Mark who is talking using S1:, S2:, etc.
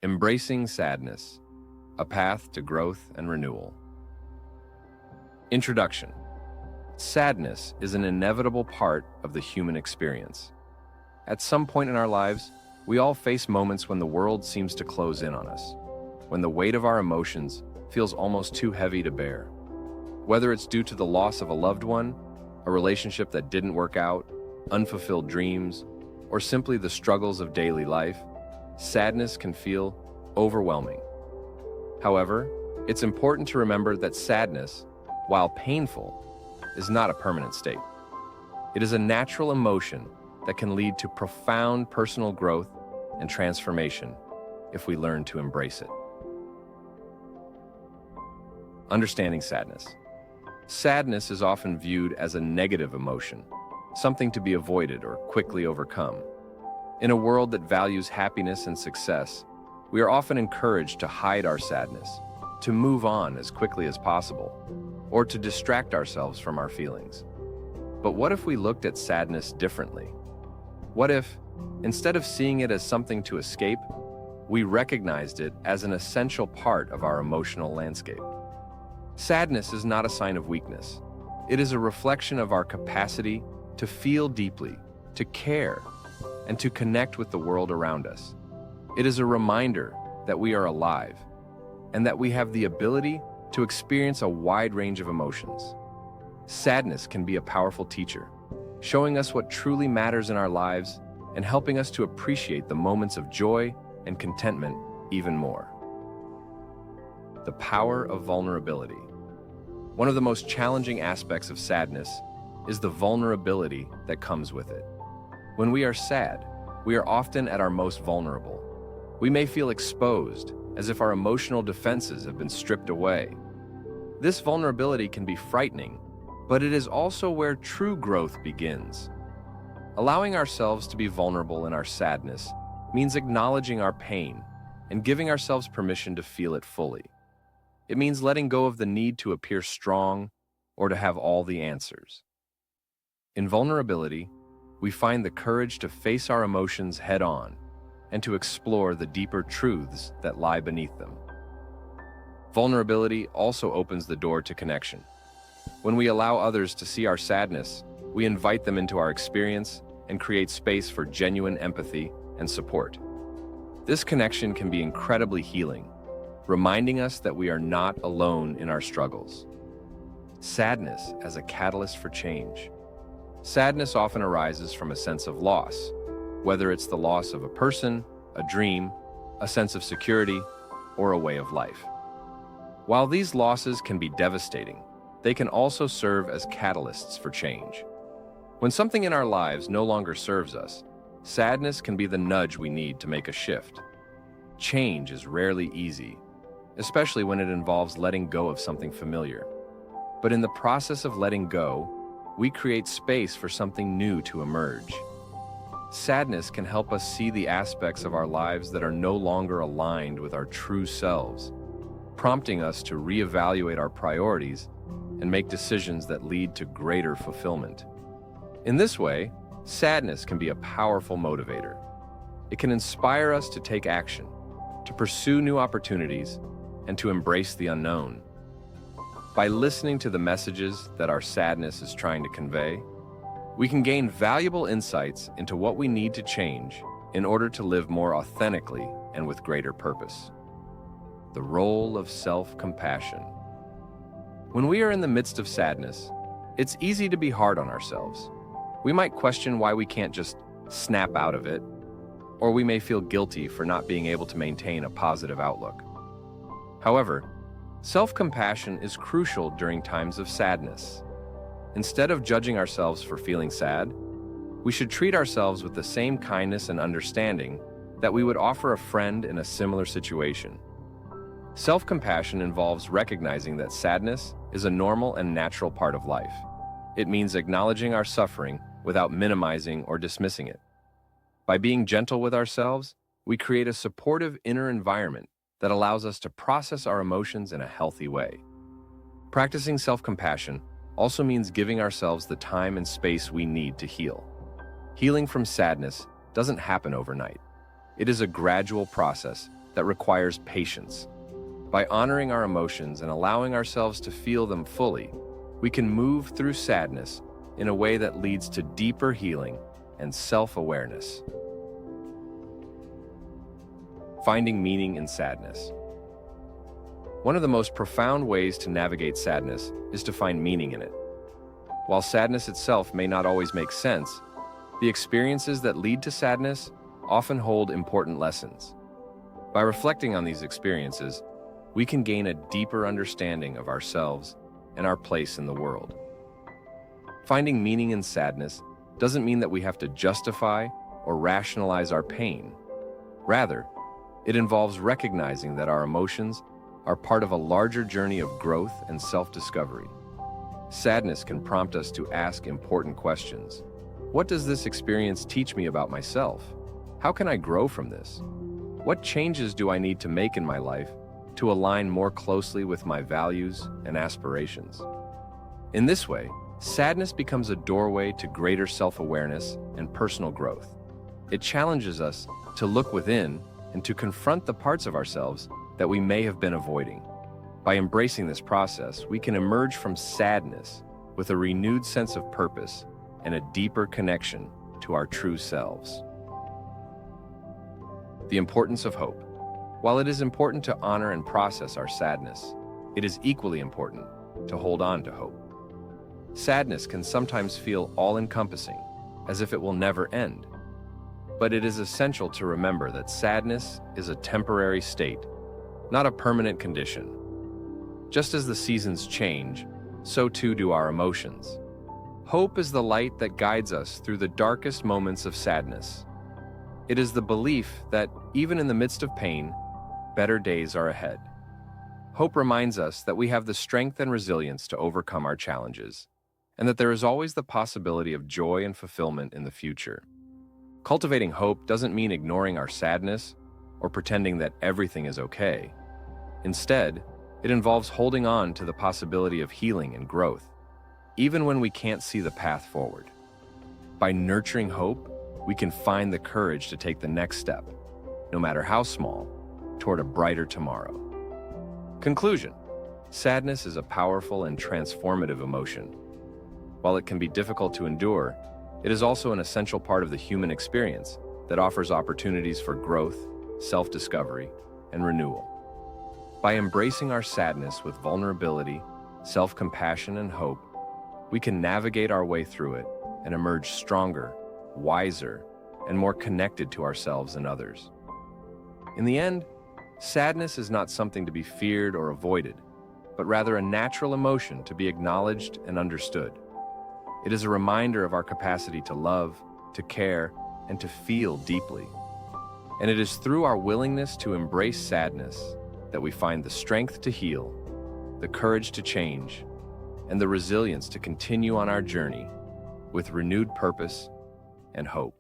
S1: Embracing sadness, a path to growth and renewal. Introduction. Sadness is an inevitable part of the human experience. At some point in our lives, we all face moments when the world seems to close in on us, when the weight of our emotions feels almost too heavy to bear. Whether it's due to the loss of a loved one, a relationship that didn't work out, unfulfilled dreams, or simply the struggles of daily life, sadness can feel overwhelming. However, it's important to remember that sadness, while painful, is not a permanent state. It is a natural emotion that can lead to profound personal growth and transformation if we learn to embrace it. Understanding sadness. Sadness is often viewed as a negative emotion, something to be avoided or quickly overcome. In a world that values happiness and success, we are often encouraged to hide our sadness, to move on as quickly as possible, or to distract ourselves from our feelings. But what if we looked at sadness differently? What if, instead of seeing it as something to escape, we recognized it as an essential part of our emotional landscape? Sadness is not a sign of weakness. It is a reflection of our capacity to feel deeply, to care, and to connect with the world around us. It is a reminder that we are alive and that we have the ability to experience a wide range of emotions. Sadness can be a powerful teacher, showing us what truly matters in our lives and helping us to appreciate the moments of joy and contentment even more. The power of vulnerability. One of the most challenging aspects of sadness is the vulnerability that comes with it. When we are sad, we are often at our most vulnerable. We may feel exposed, as if our emotional defenses have been stripped away. This vulnerability can be frightening, but it is also where true growth begins. Allowing ourselves to be vulnerable in our sadness means acknowledging our pain and giving ourselves permission to feel it fully. It means letting go of the need to appear strong or to have all the answers. In vulnerability, we find the courage to face our emotions head-on and to explore the deeper truths that lie beneath them. Vulnerability also opens the door to connection. When we allow others to see our sadness, we invite them into our experience and create space for genuine empathy and support. This connection can be incredibly healing, reminding us that we are not alone in our struggles. Sadness as a catalyst for change. Sadness often arises from a sense of loss, whether it's the loss of a person, a dream, a sense of security, or a way of life. While these losses can be devastating, they can also serve as catalysts for change. When something in our lives no longer serves us, sadness can be the nudge we need to make a shift. Change is rarely easy, especially when it involves letting go of something familiar. But in the process of letting go, we create space for something new to emerge. Sadness can help us see the aspects of our lives that are no longer aligned with our true selves, prompting us to reevaluate our priorities and make decisions that lead to greater fulfillment. In this way, sadness can be a powerful motivator. It can inspire us to take action, to pursue new opportunities, and to embrace the unknown. By listening to the messages that our sadness is trying to convey, we can gain valuable insights into what we need to change in order to live more authentically and with greater purpose. The role of self-compassion. When we are in the midst of sadness, it's easy to be hard on ourselves. We might question why we can't just snap out of it, or we may feel guilty for not being able to maintain a positive outlook. However, self-compassion is crucial during times of sadness. Instead of judging ourselves for feeling sad, we should treat ourselves with the same kindness and understanding that we would offer a friend in a similar situation. Self-compassion involves recognizing that sadness is a normal and natural part of life. It means acknowledging our suffering without minimizing or dismissing it. By being gentle with ourselves, we create a supportive inner environment that allows us to process our emotions in a healthy way. Practicing self-compassion also means giving ourselves the time and space we need to heal. Healing from sadness doesn't happen overnight. It is a gradual process that requires patience. By honoring our emotions and allowing ourselves to feel them fully, we can move through sadness in a way that leads to deeper healing and self-awareness. Finding meaning in sadness. One of the most profound ways to navigate sadness is to find meaning in it. While sadness itself may not always make sense, the experiences that lead to sadness often hold important lessons. By reflecting on these experiences, we can gain a deeper understanding of ourselves and our place in the world. Finding meaning in sadness doesn't mean that we have to justify or rationalize our pain. Rather, it involves recognizing that our emotions are part of a larger journey of growth and self-discovery. Sadness can prompt us to ask important questions. What does this experience teach me about myself? How can I grow from this? What changes do I need to make in my life to align more closely with my values and aspirations? In this way, sadness becomes a doorway to greater self-awareness and personal growth. It challenges us to look within and to confront the parts of ourselves that we may have been avoiding. By embracing this process, we can emerge from sadness with a renewed sense of purpose and a deeper connection to our true selves. The importance of hope. While it is important to honor and process our sadness, it is equally important to hold on to hope. Sadness can sometimes feel all-encompassing, as if it will never end. But it is essential to remember that sadness is a temporary state, not a permanent condition. Just as the seasons change, so too do our emotions. Hope is the light that guides us through the darkest moments of sadness. It is the belief that, even in the midst of pain, better days are ahead. Hope reminds us that we have the strength and resilience to overcome our challenges, and that there is always the possibility of joy and fulfillment in the future. Cultivating hope doesn't mean ignoring our sadness or pretending that everything is okay. Instead, it involves holding on to the possibility of healing and growth, even when we can't see the path forward. By nurturing hope, we can find the courage to take the next step, no matter how small, toward a brighter tomorrow. Conclusion: sadness is a powerful and transformative emotion. While it can be difficult to endure, it is also an essential part of the human experience that offers opportunities for growth, self-discovery, and renewal. By embracing our sadness with vulnerability, self-compassion, and hope, we can navigate our way through it and emerge stronger, wiser, and more connected to ourselves and others. In the end, sadness is not something to be feared or avoided, but rather a natural emotion to be acknowledged and understood. It is a reminder of our capacity to love, to care, and to feel deeply. And it is through our willingness to embrace sadness that we find the strength to heal, the courage to change, and the resilience to continue on our journey with renewed purpose and hope.